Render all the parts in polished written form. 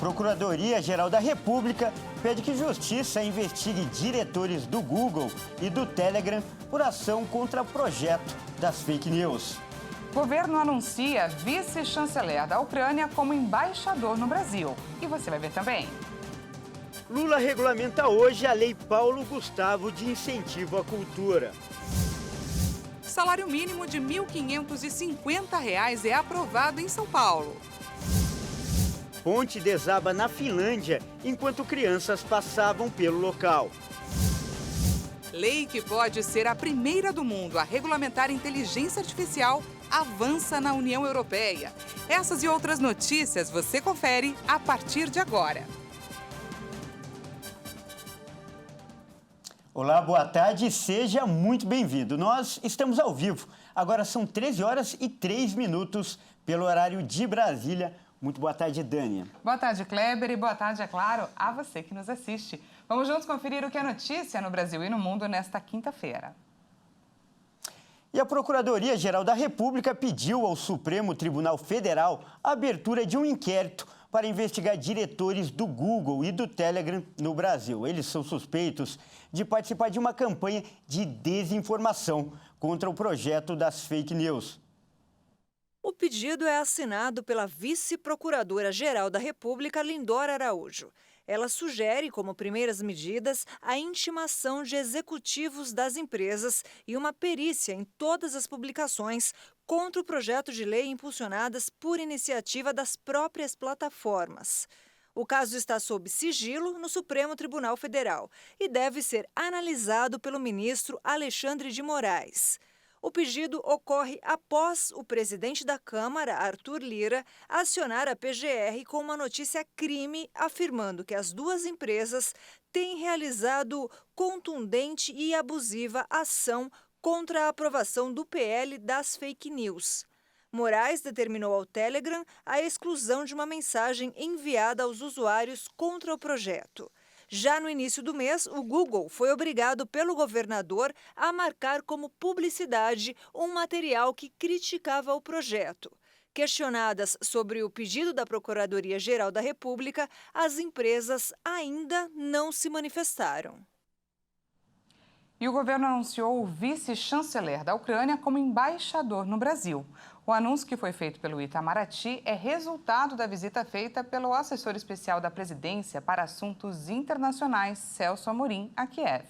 Procuradoria-Geral da República pede que Justiça investigue diretores do Google e do Telegram por ação contra o projeto das fake news. Governo anuncia vice-chanceler da Ucrânia como embaixador no Brasil. E você vai ver também. Lula regulamenta hoje a Lei Paulo Gustavo de incentivo à cultura. Salário mínimo de R$ 1.550 é aprovado em São Paulo. Ponte desaba na Finlândia enquanto crianças passavam pelo local. Lei que pode ser a primeira do mundo a regulamentar inteligência artificial avança na União Europeia. Essas e outras notícias você confere a partir de agora. Olá, boa tarde, seja muito bem-vindo. Nós estamos ao vivo. Agora são 13h03 pelo horário de Brasília. Muito boa tarde, Dânia. Boa tarde, Kleber, e boa tarde, é claro, a você que nos assiste. Vamos juntos conferir o que é notícia no Brasil e no mundo nesta quinta-feira. E a Procuradoria-Geral da República pediu ao Supremo Tribunal Federal a abertura de um inquérito para investigar diretores do Google e do Telegram no Brasil. Eles são suspeitos de participar de uma campanha de desinformação contra o projeto das fake news. O pedido é assinado pela vice-procuradora-geral da República, Lindora Araújo. Ela sugere, como primeiras medidas, a intimação de executivos das empresas e uma perícia em todas as publicações contra o projeto de lei impulsionadas por iniciativa das próprias plataformas. O caso está sob sigilo no Supremo Tribunal Federal e deve ser analisado pelo ministro Alexandre de Moraes. O pedido ocorre após o presidente da Câmara, Arthur Lira, acionar a PGR com uma notícia crime afirmando que as duas empresas têm realizado contundente e abusiva ação contra a aprovação do PL das fake news. Moraes determinou ao Telegram a exclusão de uma mensagem enviada aos usuários contra o projeto. Já no início do mês, o Google foi obrigado pelo governador a marcar como publicidade um material que criticava o projeto. Questionadas sobre o pedido da Procuradoria-Geral da República, as empresas ainda não se manifestaram. E o governo anunciou o vice-chanceler da Ucrânia como embaixador no Brasil. O anúncio, que foi feito pelo Itamaraty, é resultado da visita feita pelo assessor especial da presidência para assuntos internacionais, Celso Amorim, a Kiev.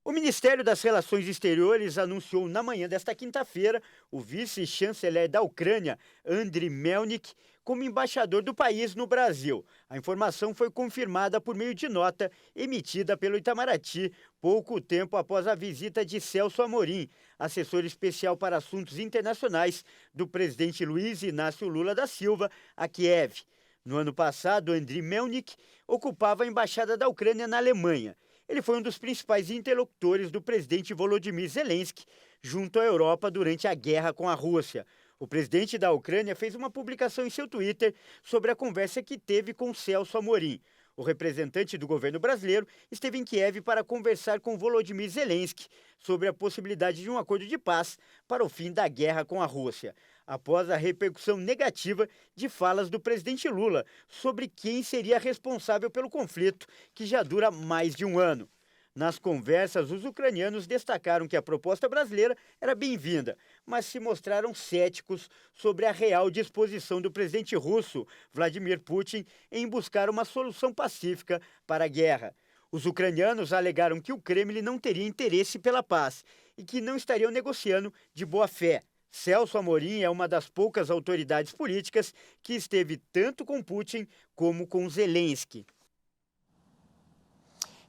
O Ministério das Relações Exteriores anunciou na manhã desta quinta-feira o vice-chanceler da Ucrânia, Andriy Melnik, como embaixador do país no Brasil. A informação foi confirmada por meio de nota emitida pelo Itamaraty pouco tempo após a visita de Celso Amorim, assessor especial para assuntos internacionais do presidente Luiz Inácio Lula da Silva, a Kiev. No ano passado, Andriy Melnik ocupava a embaixada da Ucrânia na Alemanha. Ele foi um dos principais interlocutores do presidente Volodymyr Zelensky junto à Europa durante a guerra com a Rússia. O presidente da Ucrânia fez uma publicação em seu Twitter sobre a conversa que teve com Celso Amorim. O representante do governo brasileiro esteve em Kiev para conversar com Volodymyr Zelensky sobre a possibilidade de um acordo de paz para o fim da guerra com a Rússia, após a repercussão negativa de falas do presidente Lula sobre quem seria responsável pelo conflito, que já dura mais de um ano. Nas conversas, os ucranianos destacaram que a proposta brasileira era bem-vinda, mas se mostraram céticos sobre a real disposição do presidente russo, Vladimir Putin, em buscar uma solução pacífica para a guerra. Os ucranianos alegaram que o Kremlin não teria interesse pela paz e que não estariam negociando de boa fé. Celso Amorim é uma das poucas autoridades políticas que esteve tanto com Putin como com Zelensky.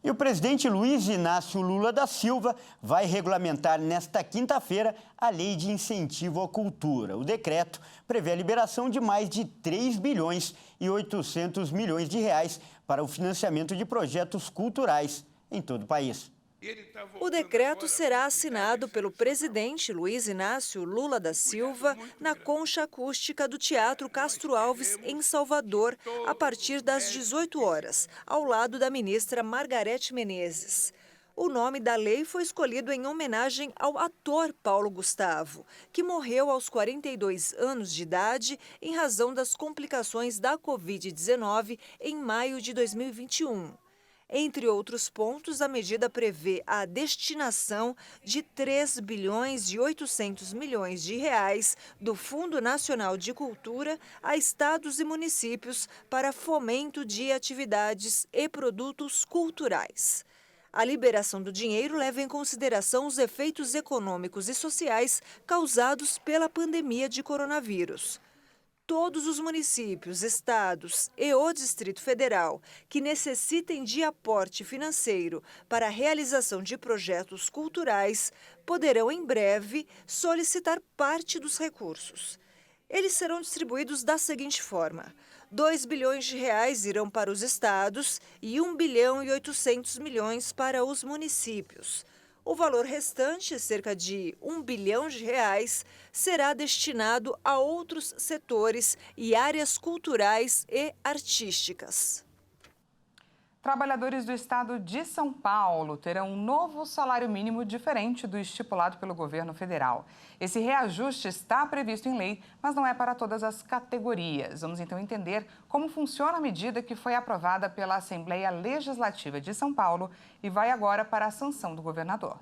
E o presidente Luiz Inácio Lula da Silva vai regulamentar nesta quinta-feira a Lei de Incentivo à Cultura. O decreto prevê a liberação de mais de 3 bilhões e 800 milhões de reais para o financiamento de projetos culturais em todo o país. O decreto será assinado pelo presidente Luiz Inácio Lula da Silva na concha acústica do Teatro Castro Alves, em Salvador, a partir das 18 horas, ao lado da ministra Margarete Menezes. O nome da lei foi escolhido em homenagem ao ator Paulo Gustavo, que morreu aos 42 anos de idade em razão das complicações da Covid-19 em maio de 2021. Entre outros pontos, a medida prevê a destinação de 3 bilhões e 800 milhões de reais do Fundo Nacional de Cultura a estados e municípios para fomento de atividades e produtos culturais. A liberação do dinheiro leva em consideração os efeitos econômicos e sociais causados pela pandemia de coronavírus. Todos os municípios, estados e o Distrito Federal que necessitem de aporte financeiro para a realização de projetos culturais poderão, em breve, solicitar parte dos recursos. Eles serão distribuídos da seguinte forma: 2 bilhões de reais irão para os estados e 1 bilhão e 800 milhões para os municípios. O valor restante, cerca de 1 bilhão de reais, será destinado a outros setores e áreas culturais e artísticas. Trabalhadores do estado de São Paulo terão um novo salário mínimo diferente do estipulado pelo governo federal. Esse reajuste está previsto em lei, mas não é para todas as categorias. Vamos então entender como funciona a medida que foi aprovada pela Assembleia Legislativa de São Paulo e vai agora para a sanção do governador.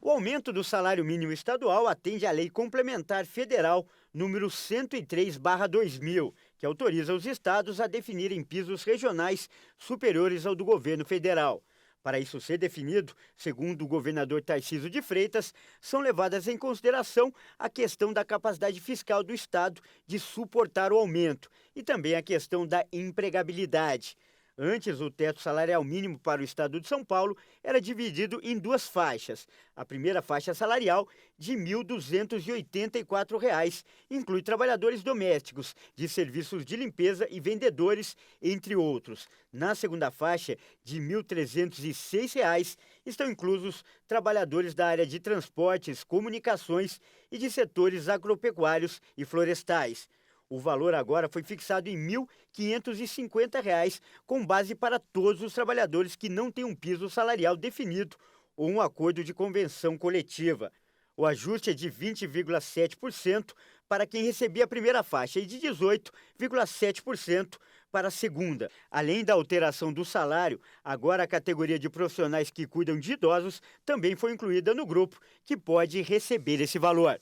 O aumento do salário mínimo estadual atende à Lei Complementar Federal número 103/2000, que autoriza os estados a definirem pisos regionais superiores ao do governo federal. Para isso ser definido, segundo o governador Tarcísio de Freitas, são levadas em consideração a questão da capacidade fiscal do estado de suportar o aumento e também a questão da empregabilidade. Antes, o teto salarial mínimo para o estado de São Paulo era dividido em duas faixas. A primeira faixa salarial, de R$ 1.284, inclui trabalhadores domésticos, de serviços de limpeza e vendedores, entre outros. Na segunda faixa, de R$ 1.306, estão inclusos trabalhadores da área de transportes, comunicações e de setores agropecuários e florestais. O valor agora foi fixado em R$ 1.550, com base para todos os trabalhadores que não têm um piso salarial definido ou um acordo de convenção coletiva. O ajuste é de 20,7% para quem recebia a primeira faixa e de 18,7% para a segunda. Além da alteração do salário, agora a categoria de profissionais que cuidam de idosos também foi incluída no grupo que pode receber esse valor.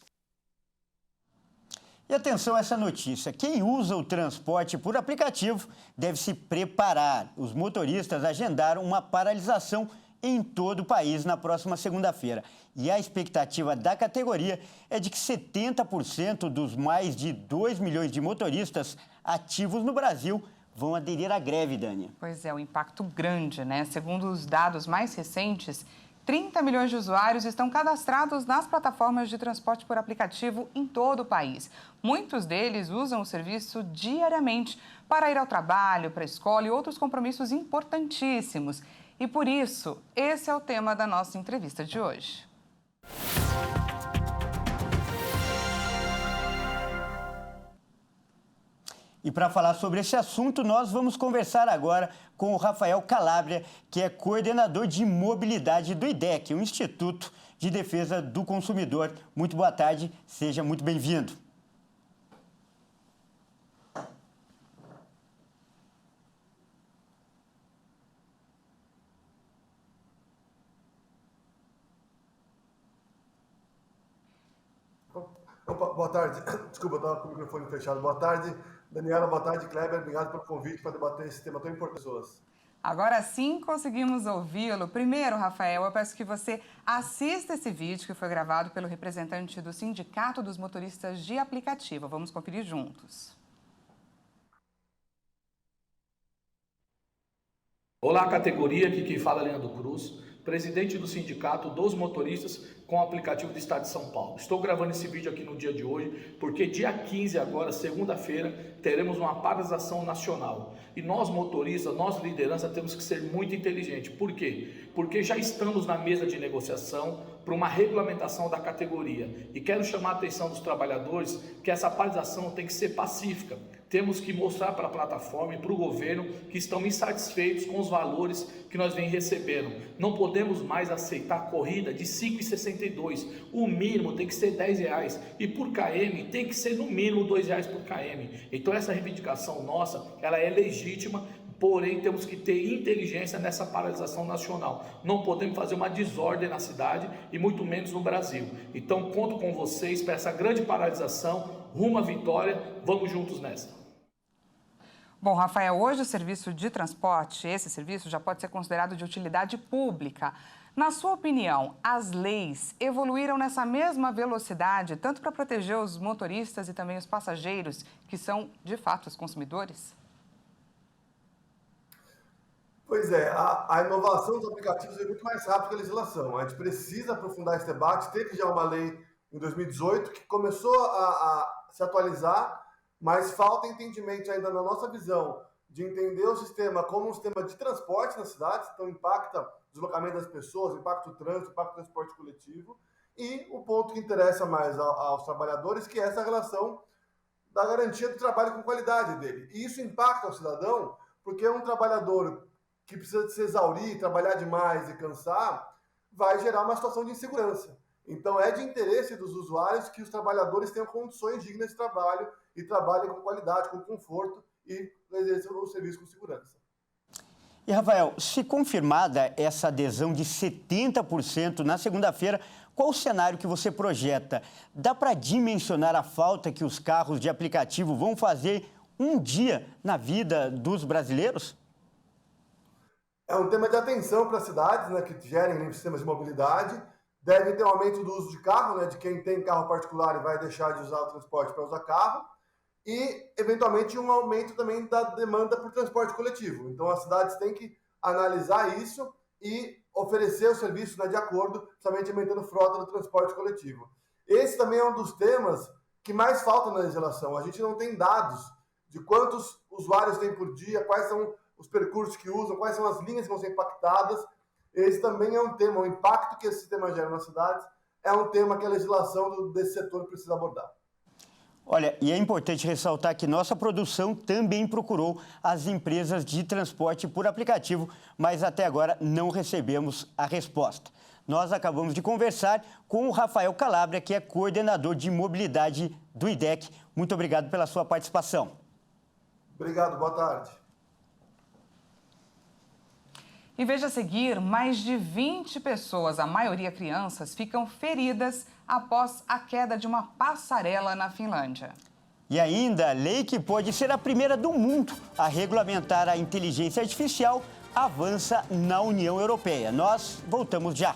E atenção a essa notícia, quem usa o transporte por aplicativo deve se preparar. Os motoristas agendaram uma paralisação em todo o país na próxima segunda-feira. E a expectativa da categoria é de que 70% dos mais de 2 milhões de motoristas ativos no Brasil vão aderir à greve, Dânia. Pois é, um impacto grande, né? Segundo os dados mais recentes, 30 milhões de usuários estão cadastrados nas plataformas de transporte por aplicativo em todo o país. Muitos deles usam o serviço diariamente para ir ao trabalho, para a escola e outros compromissos importantíssimos. E por isso, esse é o tema da nossa entrevista de hoje. E para falar sobre esse assunto, nós vamos conversar agora com o Rafael Calabria, que é coordenador de mobilidade do IDEC, o Instituto de Defesa do Consumidor. Muito boa tarde, seja muito bem-vindo. Opa, boa tarde. Desculpa, eu estava com o microfone fechado. Boa tarde, Daniela. Boa tarde, Kleber. Obrigado pelo convite para debater esse tema tão importante. Agora sim conseguimos ouvi-lo. Primeiro, Rafael, eu peço que você assista esse vídeo que foi gravado pelo representante do Sindicato dos Motoristas de Aplicativo. Vamos conferir juntos. Olá, categoria, aqui quem fala é Leandro Cruz, presidente do Sindicato dos Motoristas com aplicativo do Estado de São Paulo. Estou gravando esse vídeo aqui no dia de hoje, porque dia 15 agora, segunda-feira, teremos uma paralisação nacional. E nós motoristas, nós liderança, temos que ser muito inteligentes. Por quê? Porque já estamos na mesa de negociação para uma regulamentação da categoria. E quero chamar a atenção dos trabalhadores que essa paralisação tem que ser pacífica. temos que mostrar para a plataforma e para o governo que estão insatisfeitos com os valores que nós vem recebendo. Não podemos mais aceitar corrida de 5,62. O mínimo tem que ser R$10 e por KM tem que ser no mínimo R$2 por KM. Então essa reivindicação nossa, ela é legítima, porém temos que ter inteligência nessa paralisação nacional. Não podemos fazer uma desordem na cidade e muito menos no Brasil. Então conto com vocês para essa grande paralisação, rumo à vitória, vamos juntos nessa. Bom, Rafael, hoje o serviço de transporte, esse serviço já pode ser considerado de utilidade pública. Na sua opinião, as leis evoluíram nessa mesma velocidade, tanto para proteger os motoristas e também os passageiros, que são, de fato, os consumidores? Pois é, a inovação dos aplicativos é muito mais rápida que a legislação. A gente precisa aprofundar esse debate. Teve já uma lei em 2018 que começou a se atualizar, mas falta entendimento ainda na nossa visão de entender o sistema como um sistema de transporte nas cidades, então impacta o deslocamento das pessoas, impacta o trânsito, impacta o transporte coletivo, e o ponto que interessa mais aos trabalhadores, que é essa relação da garantia do trabalho com qualidade dele. E isso impacta o cidadão, porque um trabalhador que precisa se exaurir, trabalhar demais e cansar, vai gerar uma situação de insegurança. Então é de interesse dos usuários que os trabalhadores tenham condições dignas de trabalho e trabalhem com qualidade, com conforto e exerçam o serviço com segurança. E, Rafael, se confirmada essa adesão de 70% na segunda-feira, qual o cenário que você projeta? Dá para dimensionar a falta que os carros de aplicativo vão fazer um dia na vida dos brasileiros? É um tema de atenção para as cidades, né, que gerem sistemas de mobilidade. Deve ter um aumento do uso de carro, né, de quem tem carro particular e vai deixar de usar o transporte para usar carro. E, eventualmente, um aumento também da demanda por transporte coletivo. Então, as cidades têm que analisar isso e oferecer o serviço, né, de acordo, principalmente aumentando a frota do transporte coletivo. Esse também é um dos temas que mais falta na legislação. A gente não tem dados de quantos usuários tem por dia, quais são os percursos que usam, quais são as linhas que vão ser impactadas. Esse também é um tema, o impacto que esse sistema gera nas cidades é um tema que a legislação desse setor precisa abordar. Olha, e é importante ressaltar que nossa produção também procurou as empresas de transporte por aplicativo, mas até agora não recebemos a resposta. Nós acabamos de conversar com o Rafael Calabria, que é coordenador de mobilidade do IDEC. Muito obrigado pela sua participação. Obrigado, boa tarde. E veja a seguir, mais de 20 pessoas, a maioria crianças, ficam feridas após a queda de uma passarela na Finlândia. E ainda, a lei que pode ser a primeira do mundo a regulamentar a inteligência artificial avança na União Europeia. Nós voltamos já.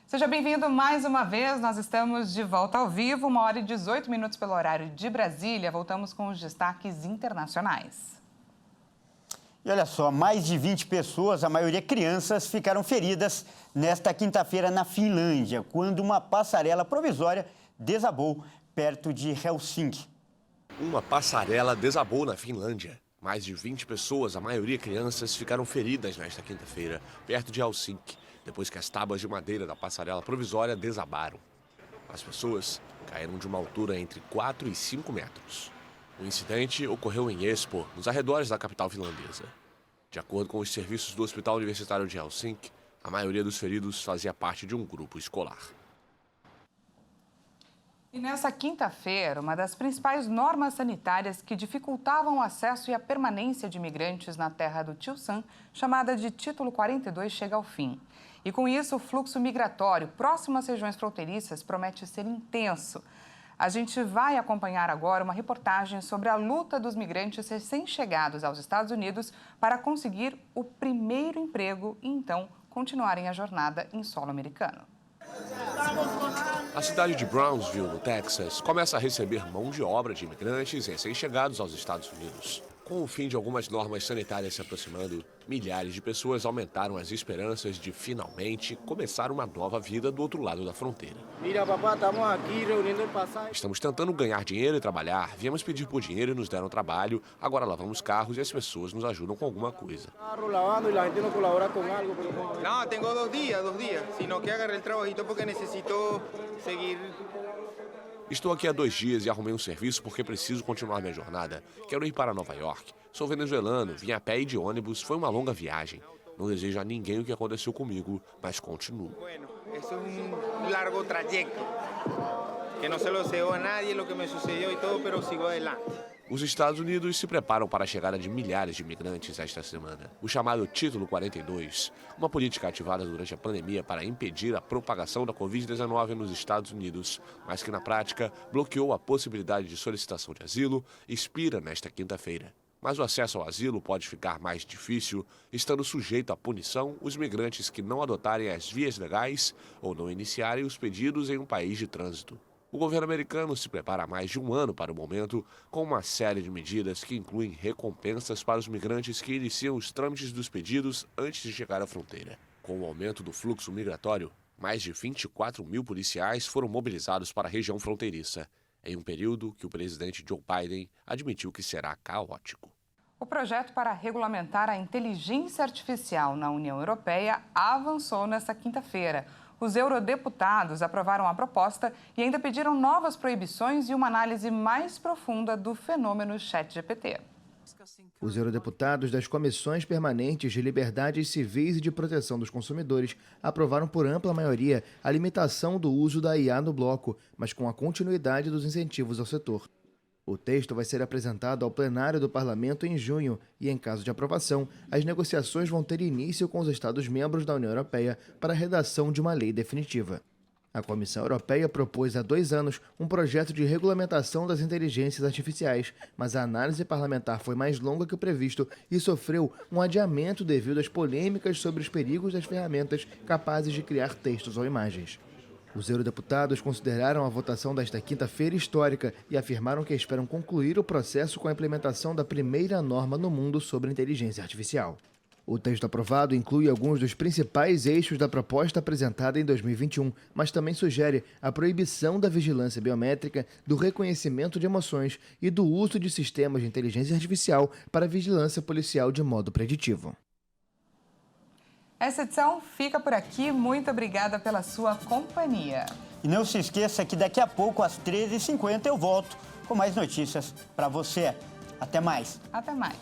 Seja bem-vindo mais uma vez, nós estamos de volta ao vivo, 1h18 pelo horário de Brasília. Voltamos com os destaques internacionais. E olha só, mais de 20 pessoas, a maioria crianças, ficaram feridas nesta quinta-feira na Finlândia, quando uma passarela provisória desabou perto de Helsinki. Uma passarela desabou na Finlândia. Mais de 20 pessoas, a maioria crianças, ficaram feridas nesta quinta-feira, perto de Helsinki, depois que as tábuas de madeira da passarela provisória desabaram. As pessoas caíram de uma altura entre 4 e 5 metros. O incidente ocorreu em Espoo, nos arredores da capital finlandesa. De acordo com os serviços do Hospital Universitário de Helsinki, a maioria dos feridos fazia parte de um grupo escolar. E nessa quinta-feira, uma das principais normas sanitárias que dificultavam o acesso e a permanência de imigrantes na terra do Tio Sam, chamada de Título 42, chega ao fim. E com isso, o fluxo migratório próximo às regiões fronteiriças promete ser intenso. A gente vai acompanhar agora uma reportagem sobre a luta dos migrantes recém-chegados aos Estados Unidos para conseguir o primeiro emprego e então continuarem a jornada em solo americano. A cidade de Brownsville, no Texas, começa a receber mão de obra de imigrantes recém-chegados aos Estados Unidos. Com o fim de algumas normas sanitárias se aproximando, milhares de pessoas aumentaram as esperanças de finalmente começar uma nova vida do outro lado da fronteira. Mira, papá, estamos aqui reunindo passagem. Estamos tentando ganhar dinheiro e trabalhar. Viemos pedir por dinheiro e nos deram trabalho. Agora lavamos carros e as pessoas nos ajudam com alguma coisa. Carro lavando e a gente não colabora com algo. No, tengo 2 días, sino que agarré el trabajito porque necesito seguir. Estou aqui há 2 dias e arrumei um serviço porque preciso continuar minha jornada. Quero ir para Nova York. Sou venezuelano, vim a pé e de ônibus, foi uma longa viagem. Não desejo a ninguém o que aconteceu comigo, mas continuo. Bueno, eso es largo trayecto. Que no se lo deseo a nadie lo que me sucedió y todo, pero sigo adelante. Os Estados Unidos se preparam para a chegada de milhares de imigrantes esta semana. O chamado Título 42, uma política ativada durante a pandemia para impedir a propagação da Covid-19 nos Estados Unidos, mas que na prática bloqueou a possibilidade de solicitação de asilo, expira nesta quinta-feira. Mas o acesso ao asilo pode ficar mais difícil, estando sujeito à punição os migrantes que não adotarem as vias legais ou não iniciarem os pedidos em um país de trânsito. O governo americano se prepara há mais de 1 ano para o momento, com uma série de medidas que incluem recompensas para os migrantes que iniciam os trâmites dos pedidos antes de chegar à fronteira. Com o aumento do fluxo migratório, mais de 24 mil policiais foram mobilizados para a região fronteiriça, em um período que o presidente Joe Biden admitiu que será caótico. O projeto para regulamentar a inteligência artificial na União Europeia avançou nesta quinta-feira. Os eurodeputados aprovaram a proposta e ainda pediram novas proibições e uma análise mais profunda do fenômeno ChatGPT. Os eurodeputados das Comissões Permanentes de Liberdades Civis e de Proteção dos Consumidores aprovaram por ampla maioria a limitação do uso da IA no bloco, mas com a continuidade dos incentivos ao setor. O texto vai ser apresentado ao plenário do Parlamento em junho e, em caso de aprovação, as negociações vão ter início com os Estados-membros da União Europeia para a redação de uma lei definitiva. A Comissão Europeia propôs há 2 anos um projeto de regulamentação das inteligências artificiais, mas a análise parlamentar foi mais longa que o previsto e sofreu um adiamento devido às polêmicas sobre os perigos das ferramentas capazes de criar textos ou imagens. Os eurodeputados consideraram a votação desta quinta-feira histórica e afirmaram que esperam concluir o processo com a implementação da primeira norma no mundo sobre inteligência artificial. O texto aprovado inclui alguns dos principais eixos da proposta apresentada em 2021, mas também sugere a proibição da vigilância biométrica, do reconhecimento de emoções e do uso de sistemas de inteligência artificial para vigilância policial de modo preditivo. Essa edição fica por aqui. Muito obrigada pela sua companhia. E não se esqueça que daqui a pouco, às 13h50, eu volto com mais notícias para você. Até mais. Até mais.